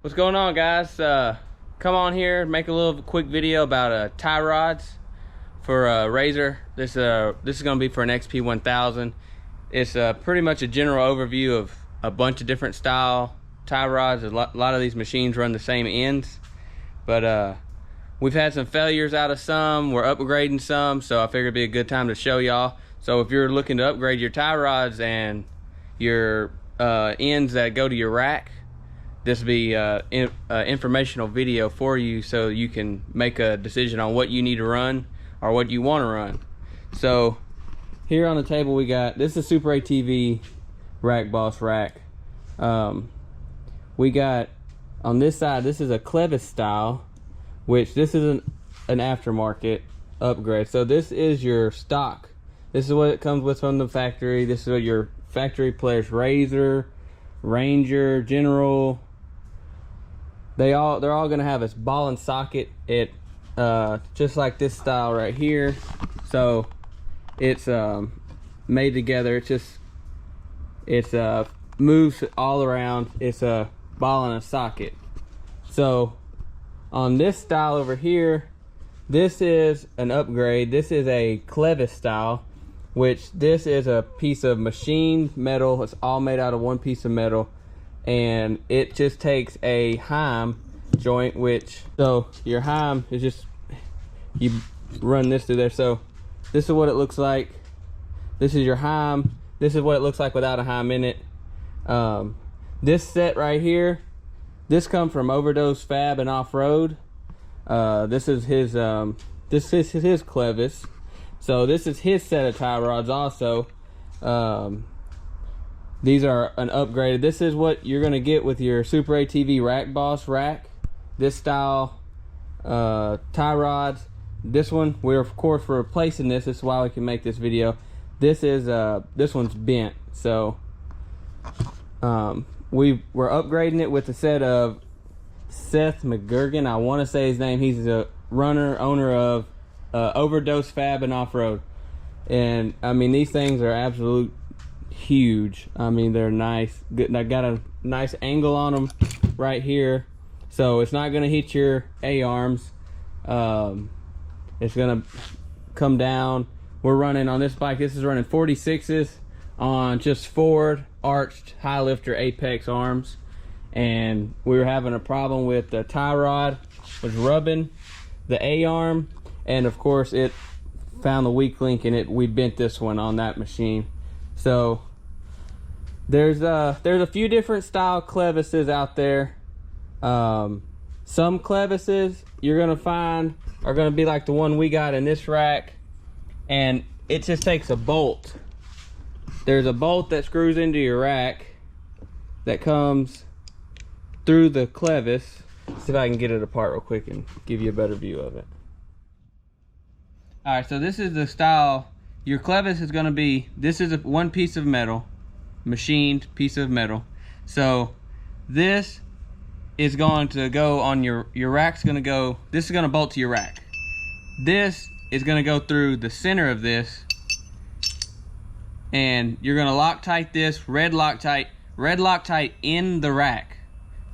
What's going on, guys? Come on here, make a little quick video about tie rods for a Razor. This is going to be for an XP1000. It's pretty much a general overview of a bunch of different style tie rods. A lot of these machines run the same ends, but we've had some failures out of some. We're upgrading some, so I figured it'd be a good time to show y'all. So if you're looking to upgrade your tie rods and your ends that go to your rack, this will be an informational video for you, so you can make a decision on what you need to run or what you want to run. So here on the table we got, this is Super ATV Rack Boss rack. We got on this side, this is a clevis style, which this is an aftermarket upgrade. So this is your stock. This is what it comes with from the factory. This is what your factory players, Razor, Ranger, General, they're all gonna have this ball and socket. It just like this style right here. So it's made together. It's moves all around. It's a ball and a socket. So on this style over here, this is an upgrade. This is a clevis style, which this is a piece of machined metal. It's all made out of one piece of metal, and it just takes a heim joint, which, so your heim is just, you run this through there. So this is what it looks like. This is your heim. This is what it looks like without a heim in it. This set right here, this comes from Overdose Fab and Off-Road. This is his clevis. So this is his set of tie rods also. These are an upgraded. This is what you're gonna get with your Super ATV Rack Boss rack. This style tie rods. This one, we're of course replacing this. This is why we can make this video. This is this one's bent. So we're upgrading it with a set of Seth McGurgan. I want to say his name. He's a owner of Overdose Fab and Off-Road. And I mean, these things are absolute huge. I mean, they're nice. Good. I got a nice angle on them right here, so it's not going to hit your A-arms. It's going to come down. We're running on this bike. This is running 46s on just forward arched high lifter Apex arms, and we were having a problem with the tie rod was rubbing the A-arm, and of course it found the weak link in it. We bent this one on that machine. So there's a few different style clevises out there. Some clevises you're gonna find are gonna be like the one we got in this rack, and it just takes a bolt. There's a bolt that screws into your rack that comes through the clevis. Let's see if I can get it apart real quick and give you a better view of it. All right, so this is the style. Your clevis is gonna be, this is one piece of metal, machined piece of metal. So this is going to go on your rack's gonna go, this is gonna bolt to your rack. This is gonna go through the center of this, and you're gonna Loctite this, red Loctite in the rack.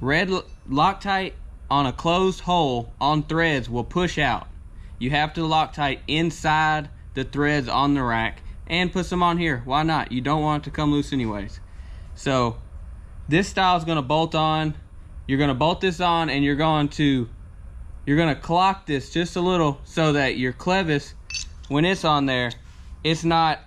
Red Loctite on a closed hole on threads will push out. You have to Loctite inside the threads on the rack, and put some on here. Why not? You don't want it to come loose anyways. So this style is going to bolt on. You're going to bolt this on, and you're going to clock this just a little so that your clevis, when it's on there, it's not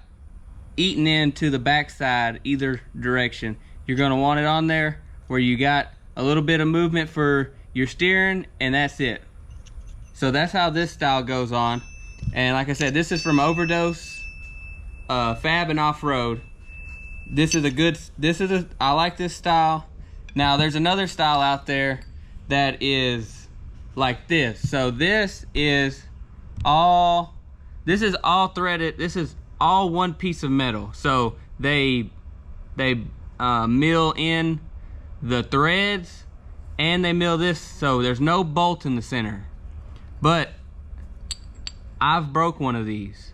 eating into the backside either direction. You're going to want it on there where you got a little bit of movement for your steering, and that's it. So that's how this style goes on. And like I said, this is from Overdose Fab and Off-Road. I like this style. Now there's another style out there that is like this. So this is all threaded. This is all one piece of metal. So they mill in the threads, and they mill this, so there's no bolt in the center. But I've broke one of these.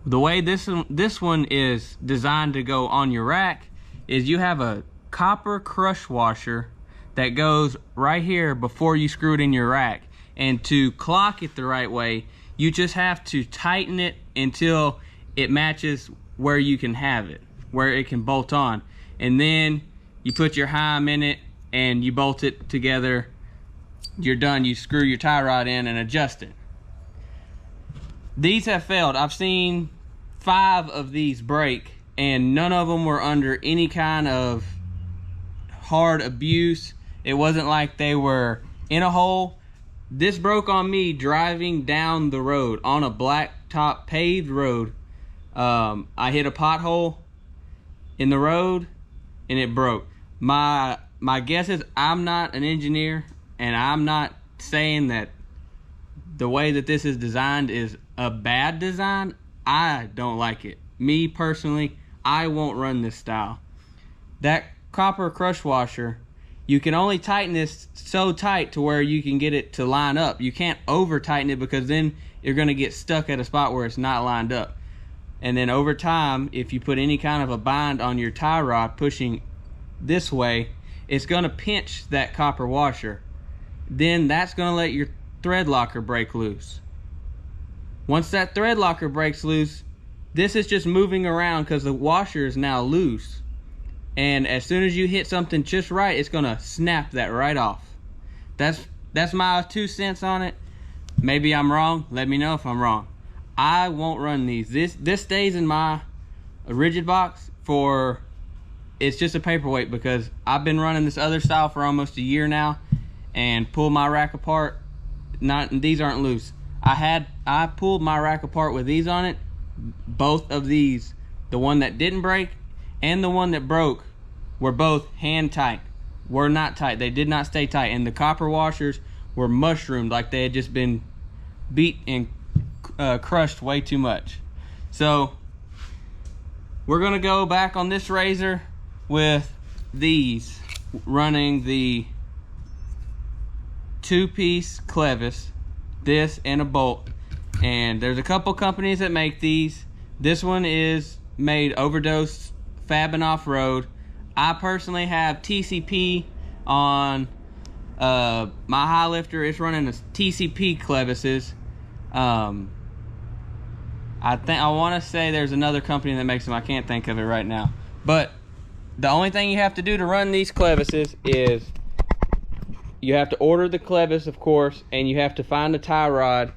The way this one is designed to go on your rack is you have a copper crush washer that goes right here before you screw it in your rack. And to clock it the right way, you just have to tighten it until it matches where you can have it, where it can bolt on. And then you put your heim in it and you bolt it together. You're done. You screw your tie rod in and adjust it. These have failed. I've seen 5 of these break, and none of them were under any kind of hard abuse. It wasn't like they were in a hole. This broke on me driving down the road on a blacktop paved road. I hit a pothole in the road and it broke. My guess is, I'm not an engineer, and I'm not saying that the way that this is designed is a bad design. I don't like it. Me personally, I won't run this style. That copper crush washer, you can only tighten this so tight to where you can get it to line up. You can't over tighten it, because then you're going to get stuck at a spot where it's not lined up. And then over time, if you put any kind of a bind on your tie rod pushing this way, it's going to pinch that copper washer. Then that's going to let your thread locker break loose. Once that thread locker breaks loose, this is just moving around because the washer is now loose. And as soon as you hit something just right, it's gonna snap that right off. That's my 2 cents on it. Maybe I'm wrong. Let me know if I'm wrong. I won't run these. This stays in my rigid box for, it's just a paperweight, because I've been running this other style for almost a year now and pulled my rack apart. These aren't loose. I pulled my rack apart with these on it. Both of these, the one that didn't break and the one that broke, were both hand tight. Were not tight. They did not stay tight. And the copper washers were mushroomed, like they had just been beat and crushed way too much. So we're gonna go back on this razor with these, running the 2-piece clevis, this and a bolt. And there's a couple companies that make these. This one is made Overdose Fab and Off-Road. I personally have TCP on my high lifter. It's running a TCP clevises. I want to say there's another company that makes them. I can't think of it right now. But the only thing you have to do to run these clevises is you have to order the clevis, of course, and you have to find a tie rod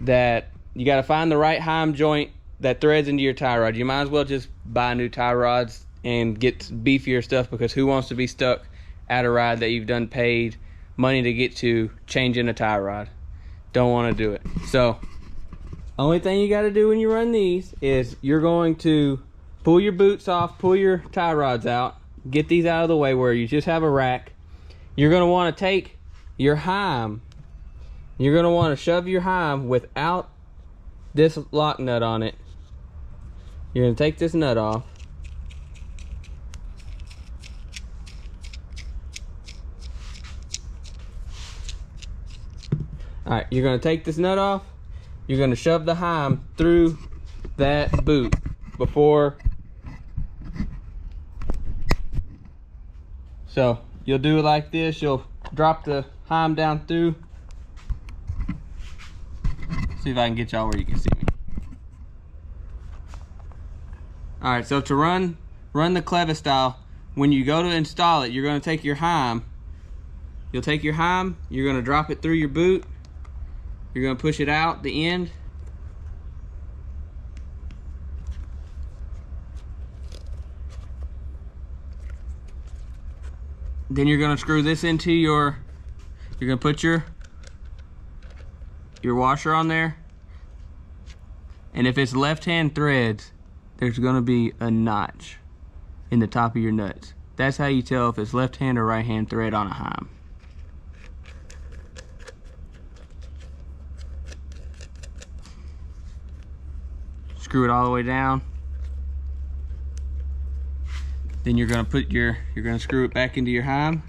that you got to find the right heim joint that threads into your tie rod. You might as well just buy new tie rods and get beefier stuff, because who wants to be stuck at a ride that you've done paid money to get to changing a tie rod? Don't want to do it. So only thing you got to do when you run these is you're going to pull your boots off, pull your tie rods out, get these out of the way where you just have a rack. You're going to want to take your heim, you're going to want to shove your heim without this lock nut on it. You're going to take this nut off. Alright, you're going to take this nut off. You're going to shove the heim through that boot before. So you'll do it like this. You'll drop the heim down through. See if I can get y'all where you can see me. Alright, so to run the clevis style, when you go to install it, you're going to take your heim. You'll take your heim, you're going to drop it through your boot. You're going to push it out the end. Then you're going to screw this into you're going to put your washer on there. And if it's left-hand threads, there's going to be a notch in the top of your nuts. That's how you tell if it's left-hand or right-hand thread on a heim. Screw it all the way down. Then you're going to screw it back into your heim,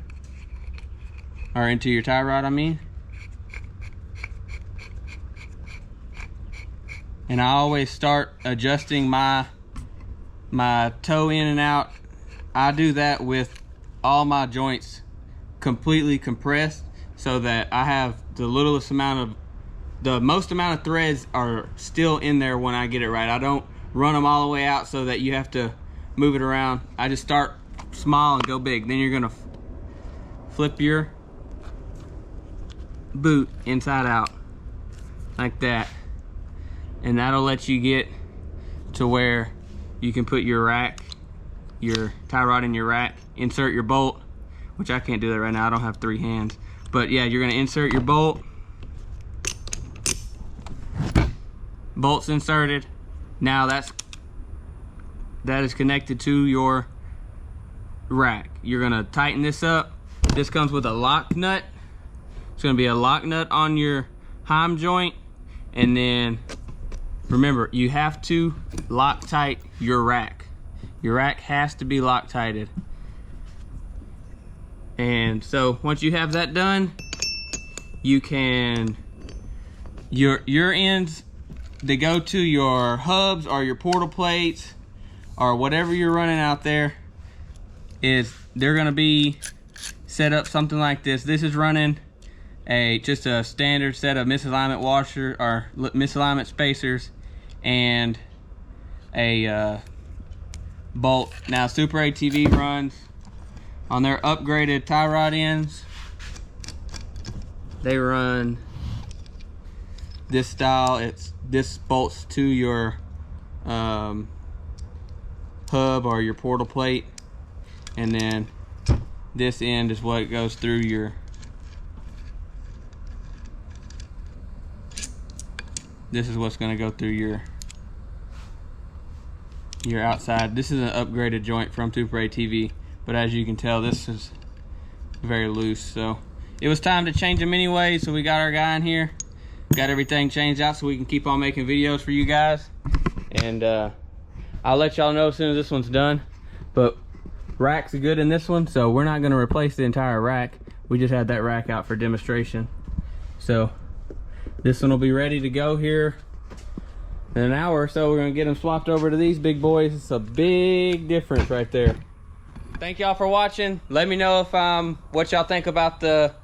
or into your tie rod, I mean. And I always start adjusting my toe in and out. I do that with all my joints completely compressed so that I have the most amount of threads are still in there when I get it right. I don't run them all the way out so that you have to move it around. I just start small and go big. Then you're gonna flip your boot inside out like that, and that'll let you get to where you can put your rack, your tie rod in your rack, insert your bolt, which I can't do that right now, I don't have 3 hands. But yeah, you're gonna insert your bolt. Bolt's inserted. Now that is connected to your rack. You're gonna tighten this up. This comes with a lock nut. It's gonna be a lock nut on your heim joint, and then remember, you have to Loctite your rack. Your rack has to be Loctited. And so once you have that done, you can, your ends, they go to your hubs or your portal plates or whatever you're running out there, they're gonna be set up something like this. This is running just a standard set of misalignment washer or misalignment spacers and a bolt. Now Super ATV runs on their upgraded tie rod ends. They run this style. This bolts to your hub or your portal plate, and then this end is what goes through your, this is what's going to go through your outside. This is an upgraded joint from Super ATV, but as you can tell, this is very loose, so it was time to change them anyway. So we got our guy in here, got everything changed out so we can keep on making videos for you guys, and I'll let y'all know as soon as this one's done. But rack's good in this one, so we're not going to replace the entire rack. We just had that rack out for demonstration, so this one will be ready to go here in an hour or so. We're going to get them swapped over to these big boys. It's a big difference right there. Thank y'all for watching. Let me know if what y'all think about the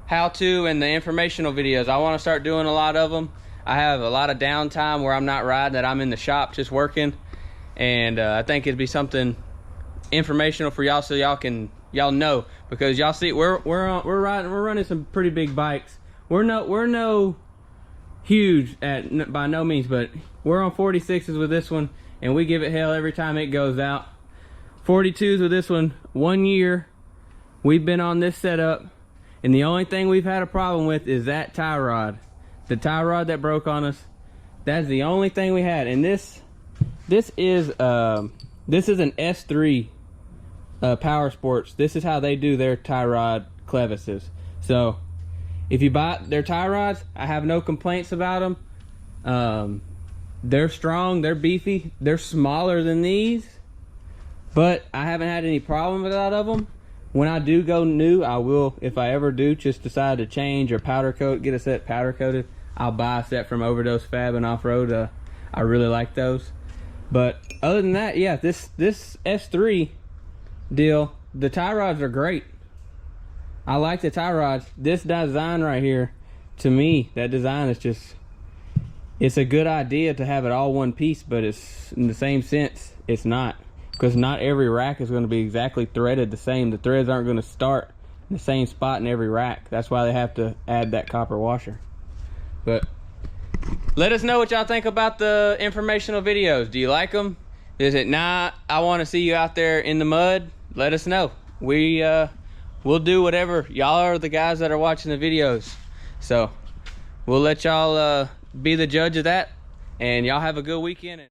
how-to and the informational videos. I want to start doing a lot of them. I have a lot of downtime where I'm not riding, that I'm in the shop just working, and I think it'd be something informational for y'all, so y'all know, because y'all see we're running some pretty big bikes. We're no huge by no means, but we're on 46s with this one, and we give it hell every time it goes out. 42s with this one. 1 year we've been on this setup, and the only thing we've had a problem with is that tie rod. The tie rod that broke on us, that's the only thing we had. And this is an S3 Power Sports. This is how they do their tie rod clevises. So if you buy their tie rods, I have no complaints about them. They're strong, they're beefy, they're smaller than these, but I haven't had any problem with out of them. When I do go new, I will, if I ever do just decide to change or powder coat, get a set powder coated, I'll buy a set from Overdose Fab and Off-Road. I really like those. But other than that, yeah, this S3 deal, the tie rods are great. I like the tie rods. This design right here, to me, that design is just, it's a good idea to have it all one piece, but it's, in the same sense, it's not. Because not every rack is going to be exactly threaded the same. The threads aren't going to start in the same spot in every rack. That's why they have to add that copper washer. But let us know what y'all think about the informational videos. Do you like them? Is it not, I want to see you out there in the mud? Let us know. We'll do whatever. Y'all are the guys that are watching the videos, so we'll let y'all be the judge of that, and y'all have a good weekend.